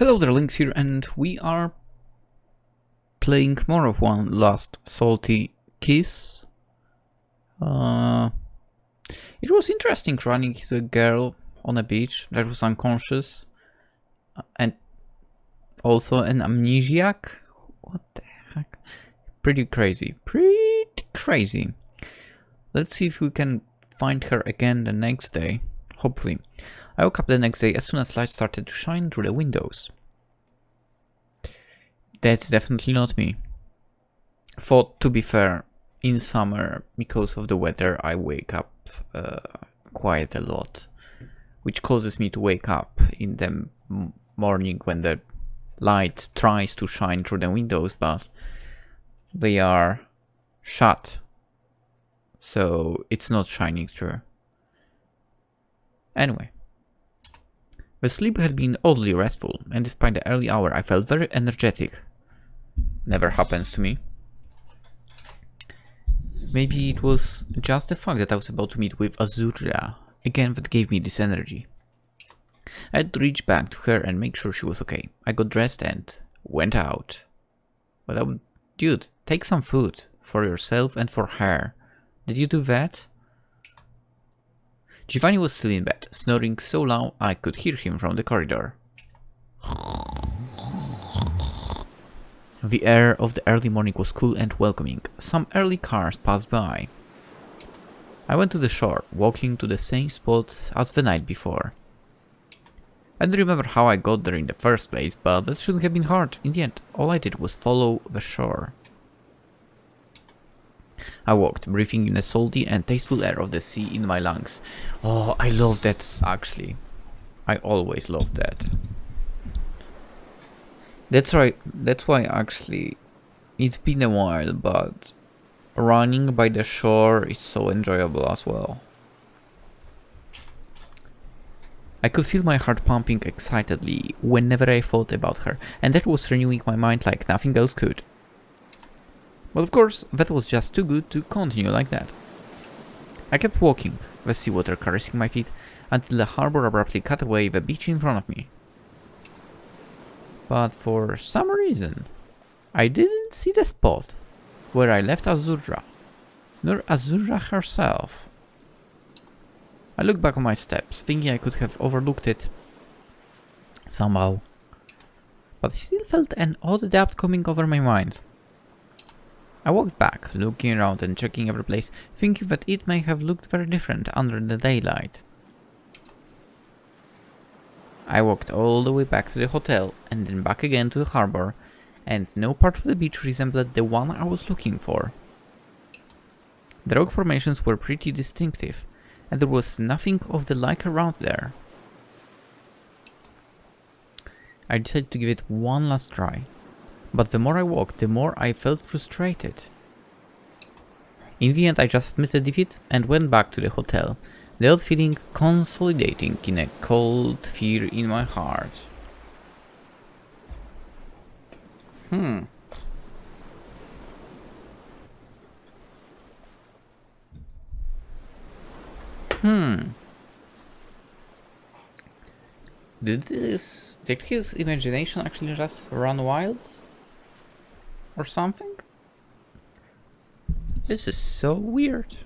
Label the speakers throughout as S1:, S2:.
S1: Hello there, Lynx here, and we are playing more of One Last Salty Kiss. It was interesting running into a girl on a beach that was unconscious and also an amnesiac. What the heck? Pretty crazy. Let's see if we can find her again the next day. Hopefully. I woke up the next day as soon as light started to shine through the windows. That's definitely not me. For, to be fair, in summer, because of the weather, I wake up quite a lot. Which causes me to wake up in the morning when the light tries to shine through the windows, but they are shut. So it's not shining through. Anyway. The sleep had been oddly restful, and despite the early hour, I felt very energetic. Never happens to me. Maybe it was just the fact that I was about to meet with Azzurra again that gave me this energy. I had to reach back to her and make sure she was okay. I got dressed and went out. But dude, take some food for yourself and for her. Did you do that? Giovanni was still in bed, snoring so loud I could hear him from the corridor. The air of the early morning was cool and welcoming. Some early cars passed by. I went to the shore, walking to the same spot as the night before. I don't remember how I got there in the first place, but that shouldn't have been hard. In the end, all I did was follow the shore. I walked, breathing in the salty and tasteful air of the sea in my lungs. Oh, I love that, actually. I always loved that. That's right, that's why actually, it's been a while, but running by the shore is so enjoyable as well. I could feel my heart pumping excitedly whenever I thought about her, and that was renewing my mind like nothing else could. But of course, that was just too good to continue like that. I kept walking, the seawater caressing my feet, until the harbor abruptly cut away the beach in front of me. But for some reason, I didn't see the spot where I left Azzurra, nor Azzurra herself. I looked back on my steps, thinking I could have overlooked it somehow, but I still felt an odd doubt coming over my mind. I walked back, looking around and checking every place, thinking that it may have looked very different under the daylight. I walked all the way back to the hotel, and then back again to the harbor, and no part of the beach resembled the one I was looking for. The rock formations were pretty distinctive, and there was nothing of the like around there. I decided to give it one last try. But the more I walked, the more I felt frustrated. In the end, I just admitted defeat and went back to the hotel, the odd feeling consolidating in a cold fear in my heart. Did his imagination actually just run wild? Or something? This is so weird.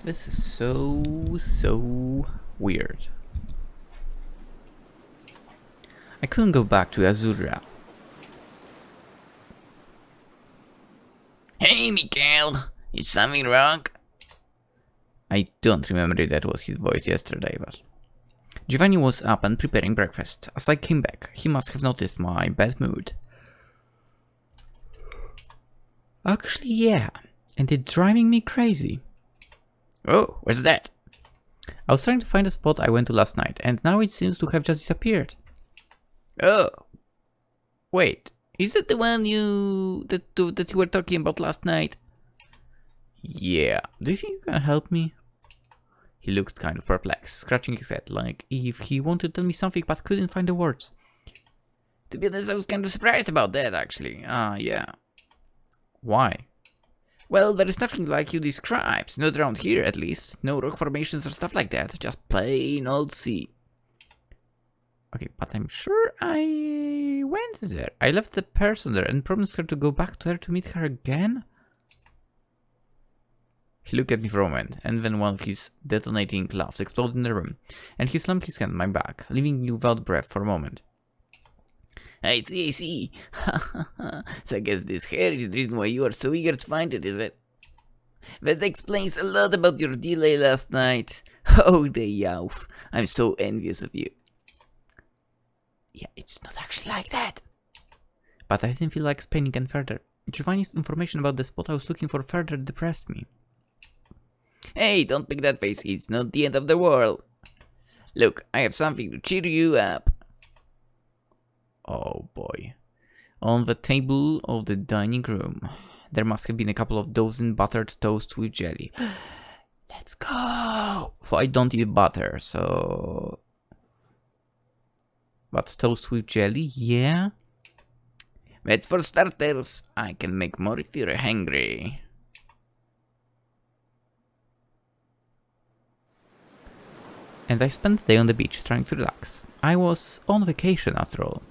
S1: This is so weird. I couldn't go back to Azzurra.
S2: Hey, Michele, is something wrong?
S1: I don't remember if that was his voice yesterday, but... Giovanni was up and preparing breakfast. As I came back, he must have noticed my bad mood. Actually, yeah, and it's driving me crazy.
S2: Oh, what's that?
S1: I was trying to find a spot I went to last night, and now it seems to have just disappeared.
S2: Oh, wait, is that the one that you were talking about last night?
S1: Yeah, do you think you can help me? He looked kind of perplexed, scratching his head, like if he wanted to tell me something but couldn't find the words.
S2: To be honest, I was kind of surprised about that, actually.
S1: Yeah. Why?
S2: Well, there is nothing like you described, not around here at least. No rock formations or stuff like that, just plain old sea.
S1: Okay, but I'm sure I went there. I left the person there and promised her to go back to her to meet her again. He looked at me for a moment, and then one of his detonating laughs exploded in the room, and he slammed his hand on my back, leaving me without breath for a moment.
S2: I see, I see. So I guess this hair is the reason why you are so eager to find it, is it? That explains a lot about your delay last night. Oh, the yauf. I'm so envious of you.
S1: Yeah, it's not actually like that. But I didn't feel like spinning any further. Giovanni's information about the spot I was looking for further depressed me.
S2: Hey, don't make that face. It's not the end of the world. Look, I have something to cheer you up.
S1: Oh boy. On the table of the dining room, there must have been a couple of dozen buttered toasts with jelly. Let's go! For I don't eat butter, so... But toast with jelly, yeah?
S2: That's for starters. I can make more if you're hungry.
S1: And I spent the day on the beach trying to relax. I was on vacation after all.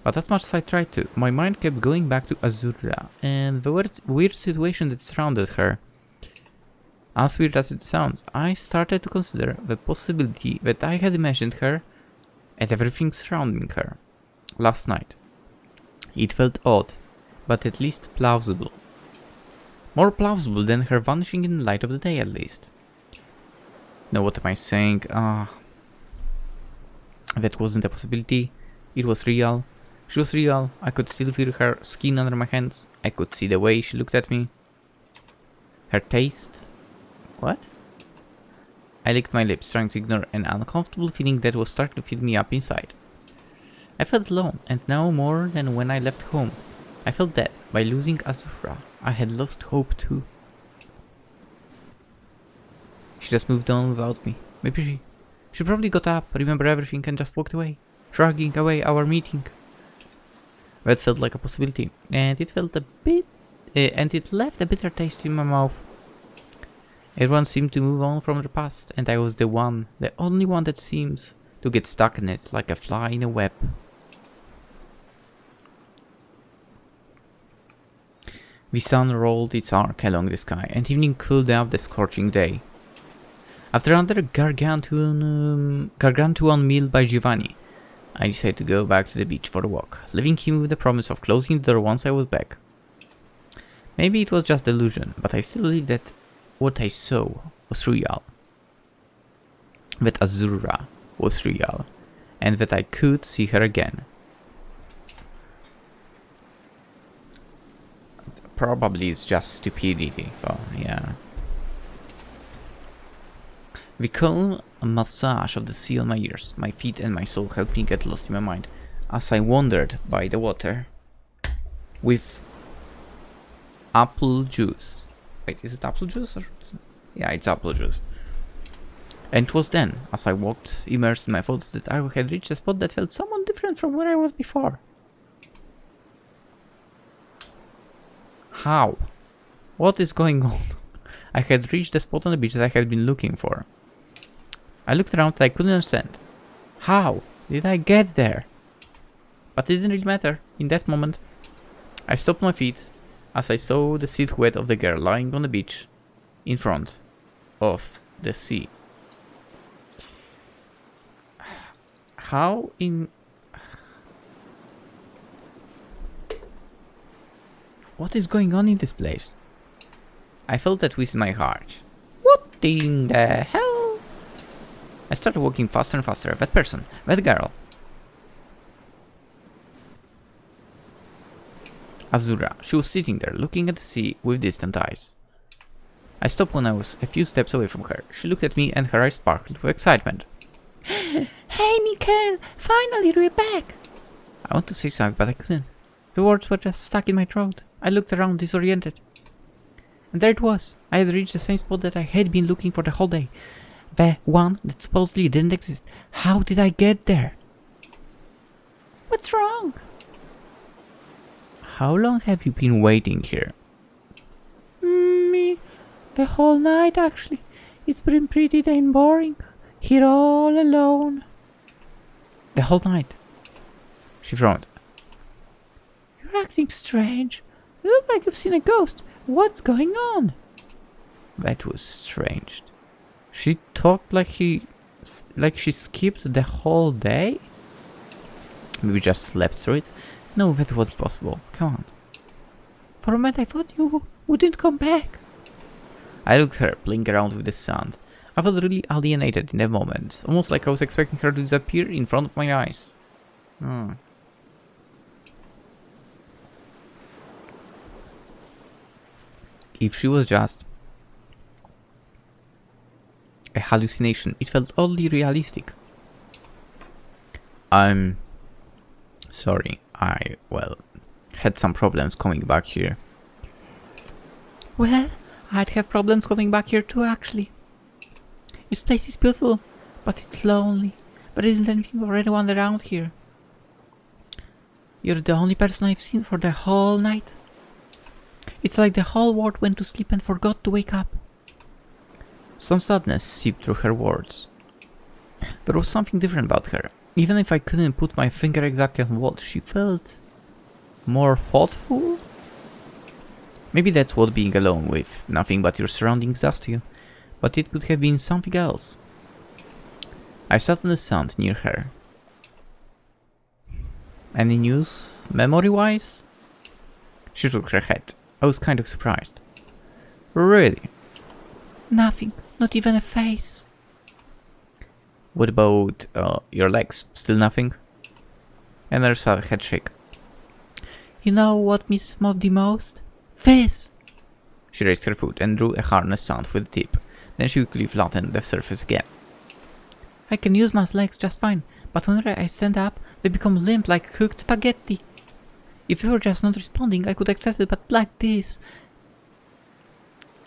S1: But as much as I tried to, my mind kept going back to Azzurra and the weird situation that surrounded her. As weird as it sounds, I started to consider the possibility that I had imagined her and everything surrounding her last night. It felt odd, but at least plausible. More plausible than her vanishing in the light of the day, at least. Now what am I saying? That wasn't a possibility. It was real. She was real. I could still feel her skin under my hands. I could see the way she looked at me. Her taste. What? I licked my lips, trying to ignore an uncomfortable feeling that was starting to fill me up inside. I felt alone, and now more than when I left home. I felt that, by losing Azzurra, I had lost hope too. She just moved on without me. Maybe she probably got up, remembered everything, and just walked away, shrugging away our meeting. That felt like a possibility, and it felt a bit, and it left a bitter taste in my mouth. Everyone seemed to move on from the past, and I was the only one that seems to get stuck in it like a fly in a web. The sun rolled its arc along the sky, and evening cooled out the scorching day. After another gargantuan meal by Giovanni, I decided to go back to the beach for a walk, leaving him with the promise of closing the door once I was back. Maybe it was just delusion, but I still believe that what I saw was real. That Azzurra was real, and that I could see her again. Probably it's just stupidity, but yeah. The calm massage of the sea on my ears, my feet and my soul helped me get lost in my mind as I wandered by the water with apple juice. Wait, is it apple juice? Or... Yeah, it's apple juice. And it was then, as I walked immersed in my thoughts, that I had reached a spot that felt somewhat different from where I was before. How? What is going on? I had reached the spot on the beach that I had been looking for. I looked around and I couldn't understand. How did I get there? But it didn't really matter. In that moment, I stopped my feet as I saw the silhouette of the girl lying on the beach in front of the sea. How in... What is going on in this place? I felt that twist in my heart. What in the hell? I started walking faster and faster. That person, that girl. Azzurra. She was sitting there, looking at the sea with distant eyes. I stopped when I was a few steps away from her. She looked at me and her eyes sparkled with excitement. Hey, Michele! Finally, you're back! I wanted to say something, but I couldn't. The words were just stuck in my throat. I looked around, disoriented. And there it was. I had reached the same spot that I had been looking for the whole day. The one that supposedly didn't exist. How did I get there? What's wrong? How long have you been waiting here? Me? The whole night, actually. It's been pretty damn boring. Here all alone. The whole night. She frowned. You're acting strange. You look like you've seen a ghost. What's going on? That was strange. She talked like she skipped the whole day? Maybe just slept through it? No, that was possible. Come on. For a moment I thought you wouldn't come back. I looked at her, playing around with the sand. I felt really alienated in that moment, almost like I was expecting her to disappear in front of my eyes. If she was just a hallucination, it felt oddly realistic. I'm sorry, I had some problems coming back here. Well, I'd have problems coming back here too, actually. This place is beautiful, but it's lonely. There isn't anything or anyone around here. You're the only person I've seen for the whole night. It's like the whole world went to sleep and forgot to wake up. Some sadness seeped through her words. There was something different about her. Even if I couldn't put my finger exactly on what, she felt more thoughtful. Maybe that's what being alone with nothing but your surroundings does to you, but it could have been something else. I sat on the sand near her. Any news, memory-wise? She shook her head. I was kind of surprised. Really? Nothing, not even a face. What about your legs? Still nothing? Another sad head shake. You know what misses the most? This! She raised her foot and drew a harness sound with the tip. Then she quickly flattened the surface again. I can use my legs just fine, but whenever I stand up, they become limp like cooked spaghetti. If you were just not responding, I could accept it, but like this...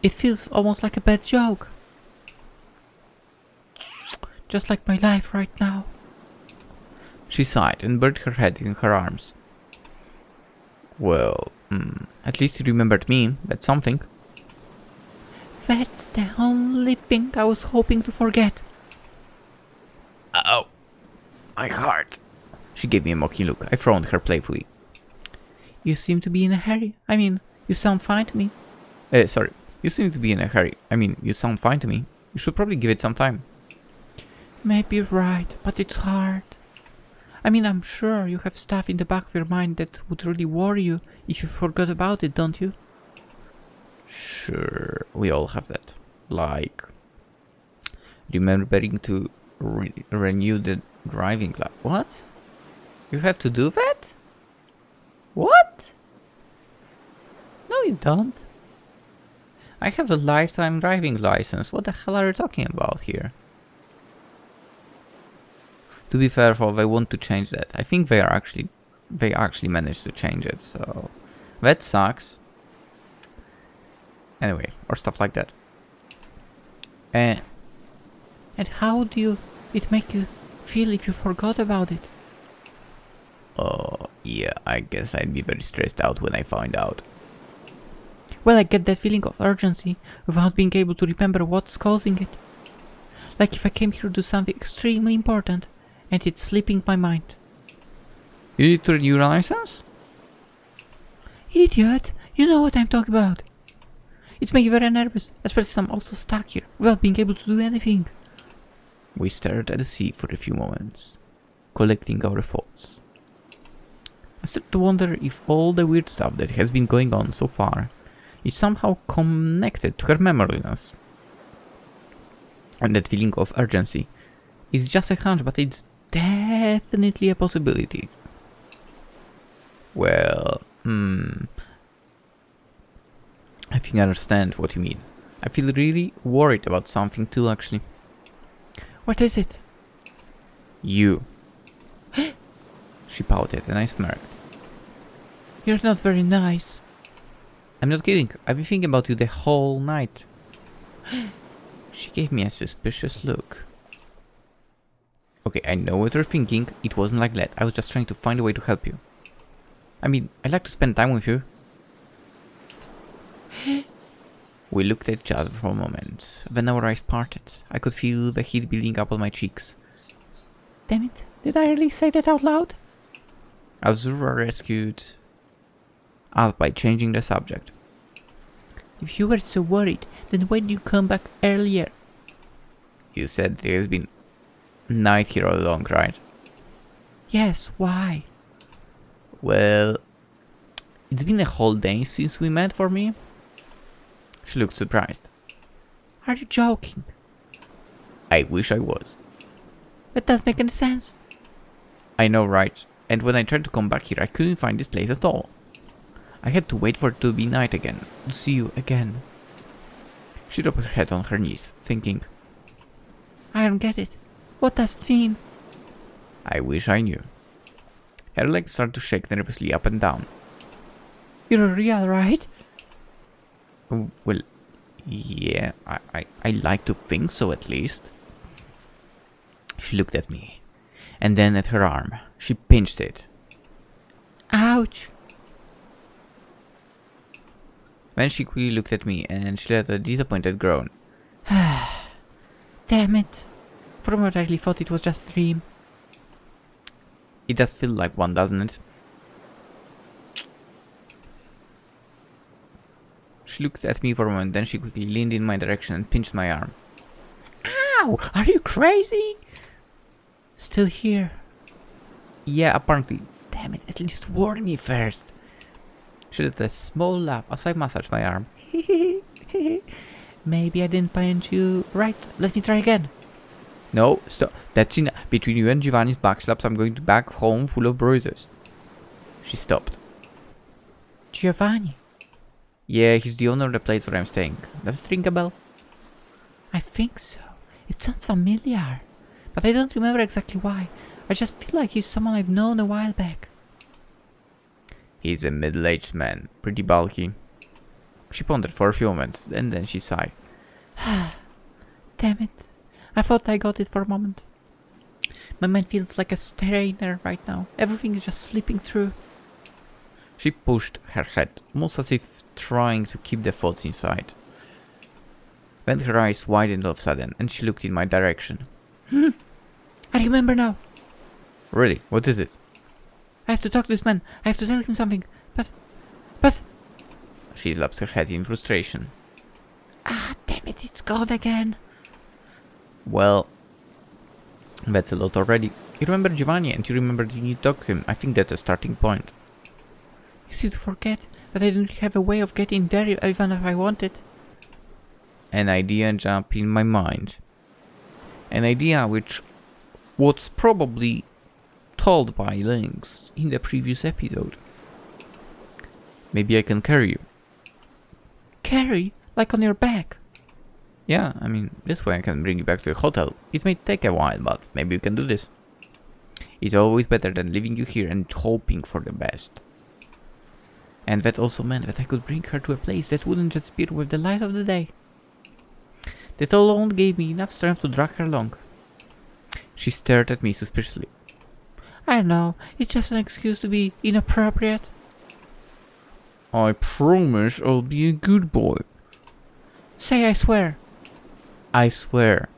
S1: It feels almost like a bad joke. Just like my life right now. She sighed and buried her head in her arms. Well, at least you remembered me. That's something. That's the only thing I was hoping to forget.
S2: Ow. My heart.
S1: She gave me a mocking look. I frowned her playfully. You seem to be in a hurry. I mean, you sound fine to me. Sorry. You seem to be in a hurry. I mean, you sound fine to me. You should probably give it some time. Maybe you're right, but it's hard. I mean, I'm sure you have stuff in the back of your mind that would really worry you if you forgot about it, don't you? Sure, we all have that. Like, remembering to renew the driving license. What? You have to do that? What? No, you don't. I have a lifetime driving license. What the hell are you talking about here? To be fair, they want to change that. I think they actually managed to change it, so that sucks. Anyway, or stuff like that. And how do it make you feel if you forgot about it? Oh, yeah, I guess I'd be very stressed out when I find out. Well, I get that feeling of urgency without being able to remember what's causing it. Like if I came here to do something extremely important and it's slipping my mind. You need to renew your license? Idiot! You know what I'm talking about. It's making me very nervous, especially since I'm also stuck here without being able to do anything. We stared at the sea for a few moments, collecting our thoughts. I started to wonder if all the weird stuff that has been going on so far is somehow connected to her memory loss. And that feeling of urgency is just a hunch, but it's definitely a possibility. Well, I think I understand what you mean. I feel really worried about something too, actually. What is it? You. She pouted and I smirked. You're not very nice. I'm not kidding. I've been thinking about you the whole night. She gave me a suspicious look. Okay, I know what you're thinking. It wasn't like that. I was just trying to find a way to help you. I mean, I'd like to spend time with you. We looked at each other for a moment. Then our eyes parted. I could feel the heat building up on my cheeks. Damn it, did I really say that out loud? Azzurra rescued us by changing the subject. If you were so worried, then why did you come back earlier? You said there has been night here all along, right? Yes, why? Well, it's been a whole day since we met for me. She looked surprised. Are you joking? I wish I was. That doesn't make any sense. I know, right? And when I tried to come back here, I couldn't find this place at all. I had to wait for it to be night again, to see you again. She dropped her head on her knees, thinking, I don't get it. What does it mean? I wish I knew. Her legs started to shake nervously up and down. You're real, right? Well, yeah, I like to think so at least. She looked at me, and then at her arm. She pinched it. Ouch! Then she quickly looked at me, and she let a disappointed groan. Damn it! For a moment I really thought it was just a dream. It does feel like one, doesn't it? She looked at me for a moment, then she quickly leaned in my direction and pinched my arm. Ow! Are you crazy? Still here? Yeah, apparently. Damn it, at least warn me first. She let a small laugh as I massaged my arm. Maybe I didn't pinch you right. Let me try again. No, stop. That's enough. Between you and Giovanni's backslaps, I'm going back home full of bruises. She stopped. Giovanni? Yeah, he's the owner of the place where I'm staying. Does it ring a bell? I think so. It sounds familiar. But I don't remember exactly why. I just feel like he's someone I've known a while back. He's a middle-aged man, pretty bulky. She pondered for a few moments, and then she sighed. Damn it. I thought I got it for a moment. My mind feels like a strainer right now. Everything is just slipping through. She pushed her head, almost as if trying to keep the thoughts inside. Then her eyes widened all of a sudden, and she looked in my direction. I remember now. Really? What is it? I have to talk to this man. I have to tell him something. But... She slaps her head in frustration. Ah, damn it, it's gone again. Well, that's a lot already. You remember Giovanni and you remember that you need to talk to him. I think that's a starting point. You seem to forget, but I don't have a way of getting there even if I wanted. An idea jumped in my mind. An idea which was probably told by Lynx in the previous episode. Maybe I can carry you. Carry? Like on your back? Yeah, I mean, this way I can bring you back to the hotel. It may take a while, but maybe you can do this. It's always better than leaving you here and hoping for the best. And that also meant that I could bring her to a place that wouldn't just appear with the light of the day. That alone gave me enough strength to drag her along. She stared at me suspiciously. I know, it's just an excuse to be inappropriate. I promise I'll be a good boy. Say I swear. I swear.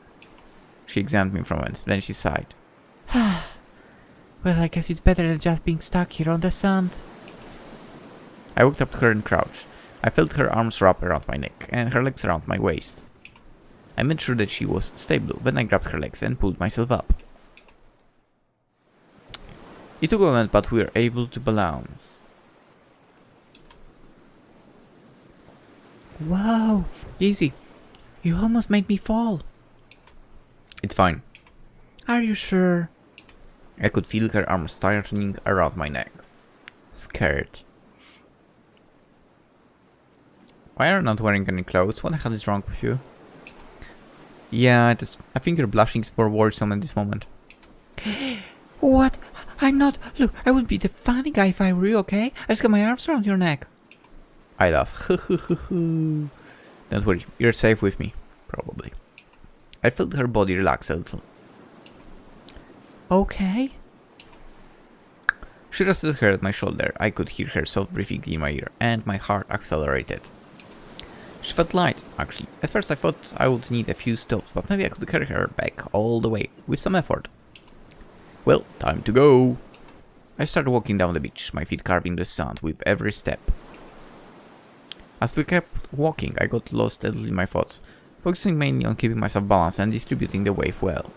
S1: She examined me for a moment, then she sighed. Well, I guess it's better than just being stuck here on the sand. I walked up to her and crouched. I felt her arms wrap around my neck and her legs around my waist. I made sure that she was stable, then I grabbed her legs and pulled myself up. It took a moment, but we were able to balance. Whoa, easy. You almost made me fall. It's fine. Are you sure? I could feel her arms tightening around my neck. Scared. Why are you not wearing any clothes? What the hell is wrong with you? Yeah, I think you're blushing more worrisome at this moment. What? I'm not. Look, I would be the funny guy if I were you, okay? I just got my arms around your neck. I laugh. Don't worry, you're safe with me. Probably. I felt her body relax a little. Okay. She rested her at my shoulder. I could hear her soft breathing in my ear, and my heart accelerated. She felt light, actually. At first I thought I would need a few stops, but maybe I could carry her back all the way, with some effort. Well, time to go. I started walking down the beach, my feet carving the sand with every step. As we kept walking, I got lost a little in my thoughts, focusing mainly on keeping myself balanced and distributing the wave well.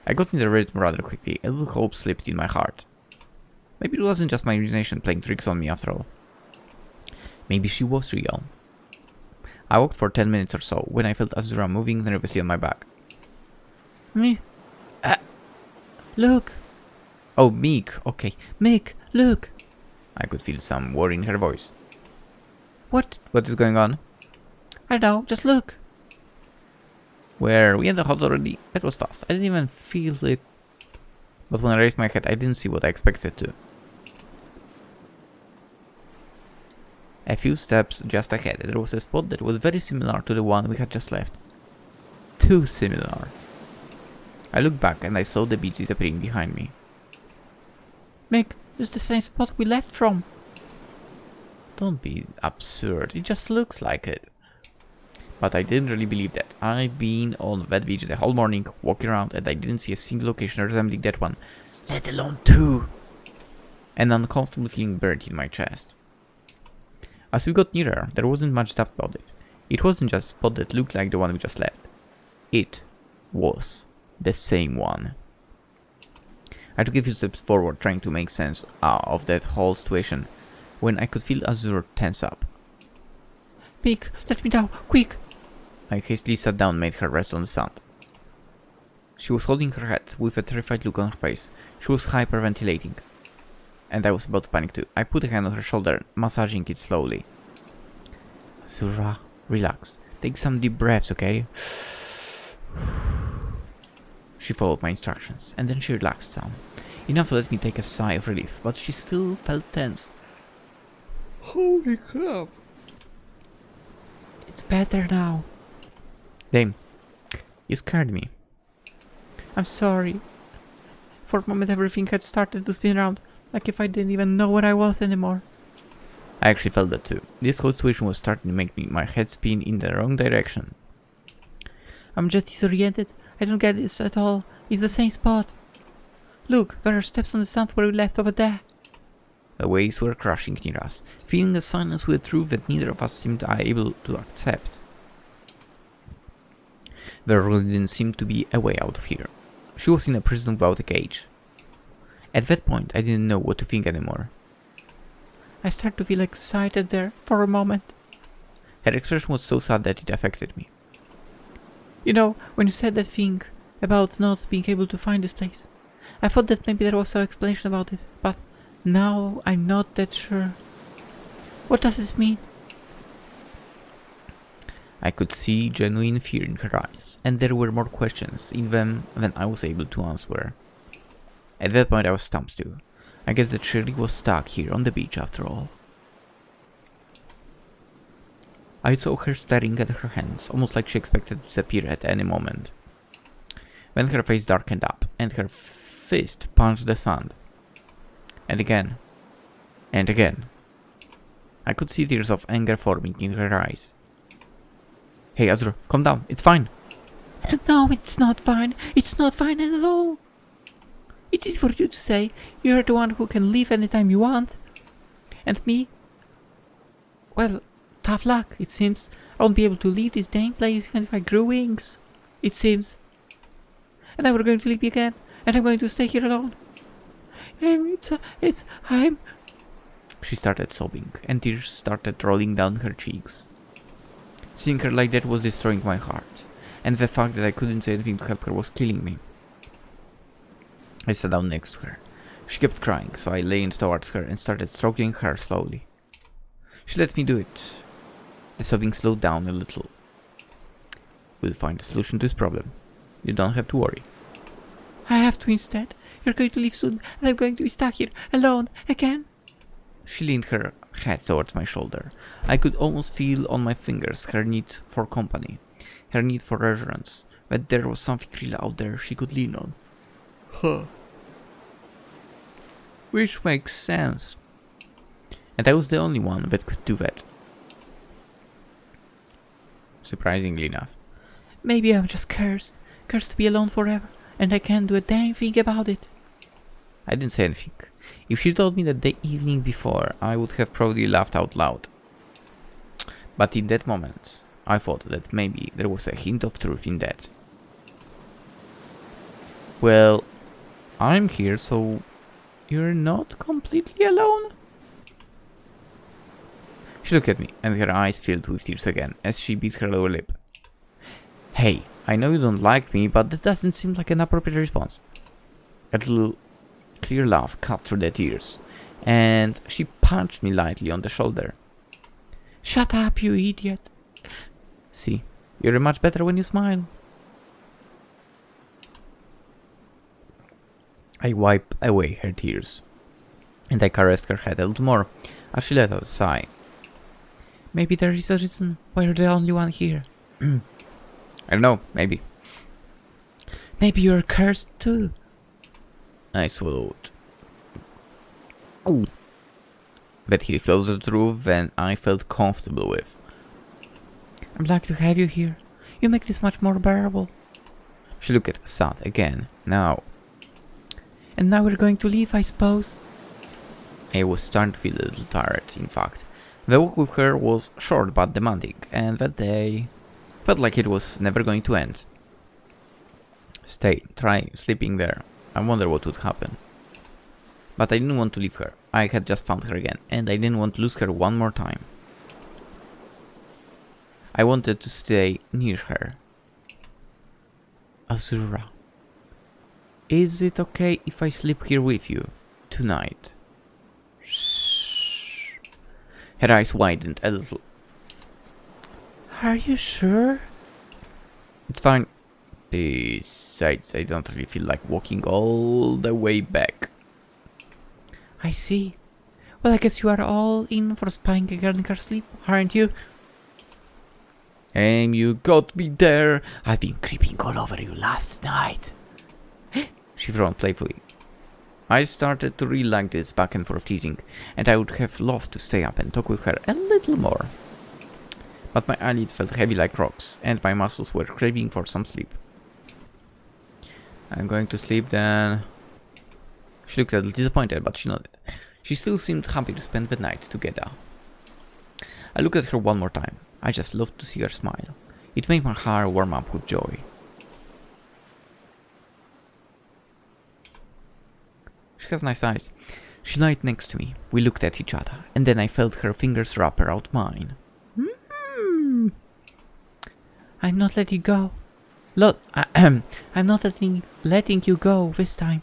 S1: I got in the rhythm rather quickly, a little hope slipped in my heart. Maybe it wasn't just my imagination playing tricks on me after all. Maybe she was real. I walked for 10 minutes or so, when I felt Azzurra moving nervously on my back. Me? Look! Oh, Meek, okay. Meek, look! I could feel some worry in her voice. What is going on? I don't know, just look! Were we in the hot already? That was fast. I didn't even feel it. But when I raised my head, I didn't see what I expected to. A few steps just ahead, there was a spot that was very similar to the one we had just left. Too similar. I looked back and I saw the beach disappearing behind me. Mick, it's the same spot we left from. Don't be absurd, it just looks like it. But I didn't really believe that. I've been on that beach the whole morning, walking around, and I didn't see a single location resembling that one. Let alone two! An uncomfortable feeling burned in my chest. As we got nearer, there wasn't much doubt about it. It wasn't just a spot that looked like the one we just left. It was the same one. I took a few steps forward, trying to make sense of that whole situation, when I could feel Azzurra tense up. Mick, let me down, quick! I hastily sat down and made her rest on the sand. She was holding her head, with a terrified look on her face. She was hyperventilating. And I was about to panic too. I put a hand on her shoulder, massaging it slowly. Azzurra, relax. Take some deep breaths, okay? She followed my instructions, and then she relaxed some. Enough to let me take a sigh of relief, but she still felt tense. Holy crap! It's better now. Damn, you scared me. I'm sorry. For a moment everything had started to spin around, like if I didn't even know where I was anymore. I actually felt that too. This whole situation was starting to make my head spin in the wrong direction. I'm just disoriented. I don't get this at all. It's the same spot. Look, there are steps on the sand where we left over there. The waves were crashing near us, filling the silence with a truth that neither of us seemed able to accept. There really didn't seem to be a way out of here. She was in a prison without a cage. At that point, I didn't know what to think anymore. I started to feel excited there for a moment. Her expression was so sad that it affected me. You know, when you said that thing about not being able to find this place, I thought that maybe there was some explanation about it, but now I'm not that sure. What does this mean? I could see genuine fear in her eyes, and there were more questions in them than I was able to answer. At that point I was stumped too. I guess that Shirley was stuck here on the beach after all. I saw her staring at her hands, almost like she expected to disappear at any moment. Then her face darkened up, and her fist punched the sand. And again. And again. I could see tears of anger forming in her eyes. Hey Azzurra, calm down, it's fine. No, it's not fine. It's not fine at all. It is for you to say. You're the one who can leave anytime you want. And me? Well, tough luck, it seems. I won't be able to leave this dang place even if I grew wings. It seems. And now we're going to leave again. And I'm going to stay here alone. I'm... She started sobbing, and tears started rolling down her cheeks. Seeing her like that was destroying my heart, and the fact that I couldn't say anything to help her was killing me. I sat down next to her. She kept crying, so I leaned towards her and started stroking her slowly. She let me do it. The sobbing slowed down a little. We'll find a solution to this problem. You don't have to worry. I have to instead. You're going to leave soon, and I'm going to be stuck here, alone, again. She leaned her head towards my shoulder. I could almost feel on my fingers her need for company, her need for reassurance, that there was something real out there she could lean on. Huh. Which makes sense. And I was the only one that could do that. Surprisingly enough. Maybe I'm just cursed to be alone forever, and I can't do a dang thing about it. I didn't say anything. If she told me that the evening before, I would have probably laughed out loud. But in that moment, I thought that maybe there was a hint of truth in that. Well, I'm here, so you're not completely alone? She looked at me, and her eyes filled with tears again, as she bit her lower lip. Hey, I know you don't like me, but that doesn't seem like an appropriate response. A little clear laugh cut through the tears, and she punched me lightly on the shoulder. Shut up, you idiot. See, you're much better when you smile. I wiped away her tears, and I caressed her head a little more, as she let out a sigh. Maybe there is a reason why you're the only one here. I don't know, maybe. Maybe you're cursed too. I swallowed. Oh. That hit closer to the roof than I felt comfortable with. I'm glad to have you here. You make this much more bearable. She looked at sad again, now. And now we're going to leave, I suppose? I was starting to feel a little tired, in fact. The walk with her was short but demanding, and that day felt like it was never going to end. Try sleeping there. I wonder what would happen. But I didn't want to leave her. I had just found her again, and I didn't want to lose her one more time. I wanted to stay near her. Azzurra, is it okay if I sleep here with you tonight? Her eyes widened a little. Are you sure? It's fine. Besides, I don't really feel like walking all the way back. I see. Well, I guess you are all in for spying a girl in her sleep, aren't you? You got me there. I've been creeping all over you last night. She frowned playfully. I started to really like this back and forth teasing, and I would have loved to stay up and talk with her a little more. But my eyelids felt heavy like rocks, and my muscles were craving for some sleep. I'm going to sleep then. She looked a little disappointed, but she nodded. She still seemed happy to spend the night together. I looked at her one more time. I just loved to see her smile. It made my heart warm up with joy. She has nice eyes. She lied next to me. We looked at each other, and then I felt her fingers wrap around mine. I'm not letting go. I'm not letting you go this time.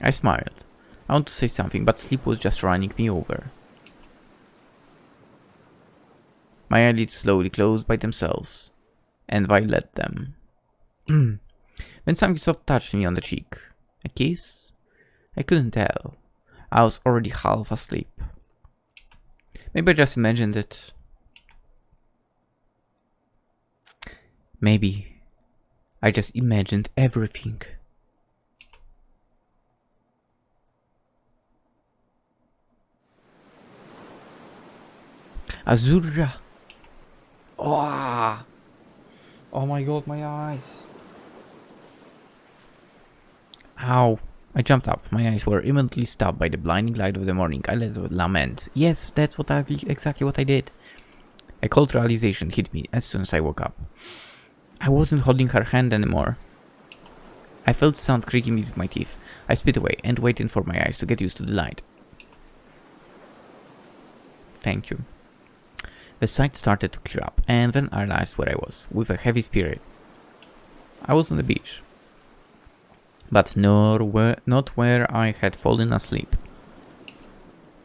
S1: I smiled. I want to say something, but sleep was just running me over. My eyelids slowly closed by themselves, and I let them. Then something soft touched me on the cheek. A kiss? I couldn't tell. I was already half asleep. Maybe I just imagined it. Maybe I just imagined everything. Azzurra! Oh! Oh my god, my eyes! Ow! I jumped up. My eyes were immediately stopped by the blinding light of the morning. I let out a lament. Yes, that's exactly what I did. A cold realization hit me as soon as I woke up. I wasn't holding her hand anymore. I felt sound creaking between my teeth. I spit away and waited for my eyes to get used to the light. Thank you. The sight started to clear up, and then I realized where I was, with a heavy spirit. I was on the beach. But not where I had fallen asleep.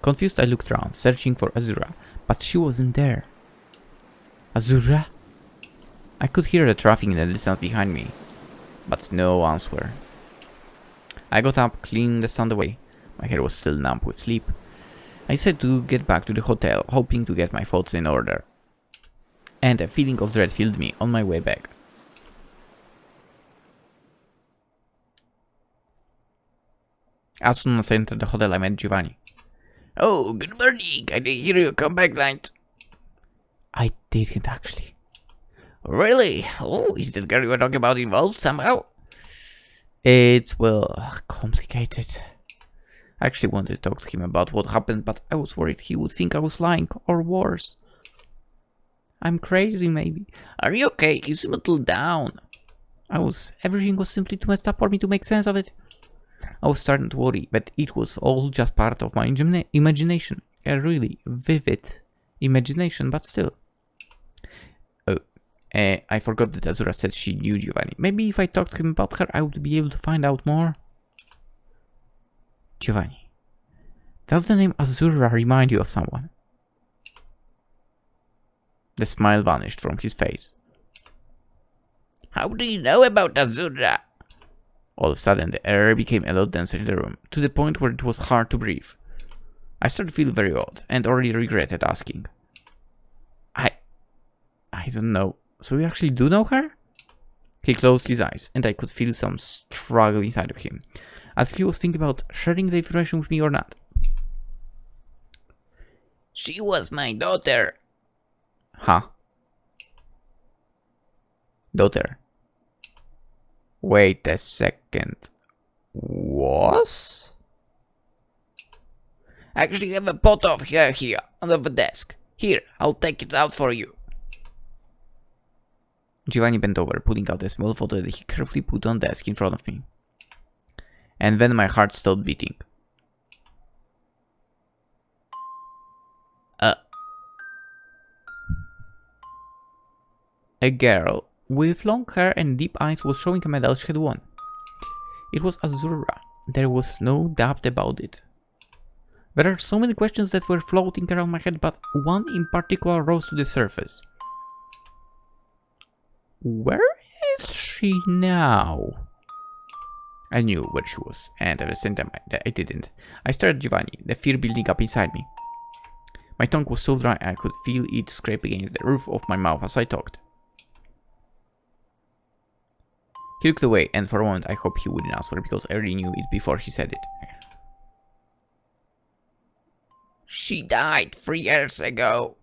S1: Confused, I looked around, searching for Azzurra, but she wasn't there. Azzurra? I could hear the traffic in the distance behind me, but no answer. I got up, cleaned the sand away. My hair was still numb with sleep. I decided to get back to the hotel, hoping to get my thoughts in order. And a feeling of dread filled me on my way back. As soon as I entered the hotel, I met Giovanni.
S2: Oh, good morning. I didn't hear you come back late.
S1: I didn't actually.
S2: Really? Oh, is that girl you were talking about involved somehow?
S1: It's, well, complicated. I actually wanted to talk to him about what happened, but I was worried he would think I was lying, or worse. I'm crazy, maybe.
S2: Are you okay? You seem a little down.
S1: Everything was simply too messed up for me to make sense of it. I was starting to worry, but it was all just part of my imagination. A really vivid imagination, but still. Oh, I forgot that Azzurra said she knew Giovanni. Maybe if I talked to him about her, I would be able to find out more. Giovanni. Does the name Azzurra remind you of someone? The smile vanished from his face.
S2: How do you know about Azzurra?
S1: All of a sudden, the air became a lot denser in the room, to the point where it was hard to breathe. I started to feel very odd, and already regretted asking. I don't know. So you actually do know her? He closed his eyes, and I could feel some struggle inside of him, as if he was thinking about sharing the information with me or not.
S2: She was my daughter.
S1: Huh? Daughter. Wait a second. Was?
S2: I actually have a photo of her here, under the desk. Here, I'll take it out for you.
S1: Giovanni bent over, pulling out a small photo that he carefully put on the desk in front of me. And then my heart stopped beating. A girl with long hair and deep eyes was showing a medal she had won. It was Azzurra. There was no doubt about it. There are so many questions that were floating around my head, but one in particular rose to the surface. Where is she now? I knew where she was, and at the same time I didn't. I stared at Giovanni, the fear building up inside me. My tongue was so dry I could feel it scrape against the roof of my mouth as I talked. He looked away, and for a moment I hoped he wouldn't answer because I already knew it before he said it.
S2: She died 3 years ago.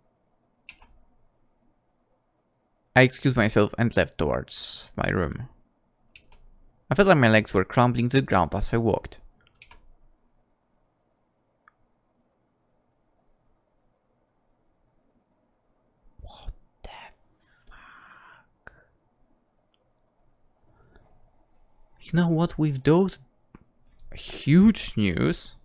S1: I excused myself and left towards my room. I felt like my legs were crumbling to the ground as I walked. What the fuck? You know what, with those huge news,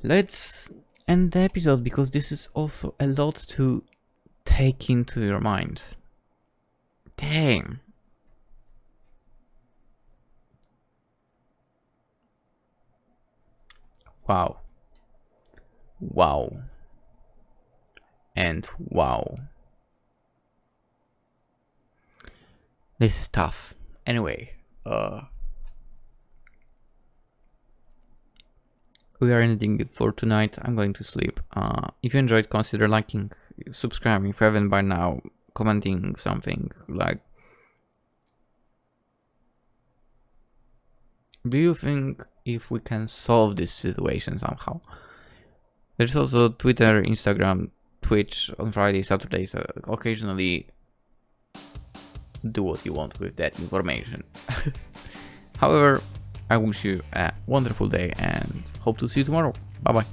S1: let's end the episode because this is also a lot to take into your mind. Damn. Wow. Wow. And wow. This is tough. Anyway, we are ending it for tonight. I'm going to sleep. If you enjoyed, consider liking, subscribing if you haven't by now, commenting something like, do you think if we can solve this situation somehow? There's also Twitter, Instagram, Twitch on Fridays, Saturdays. Occasionally do what you want with that information. However, I wish you a wonderful day and hope to see you tomorrow. Bye bye.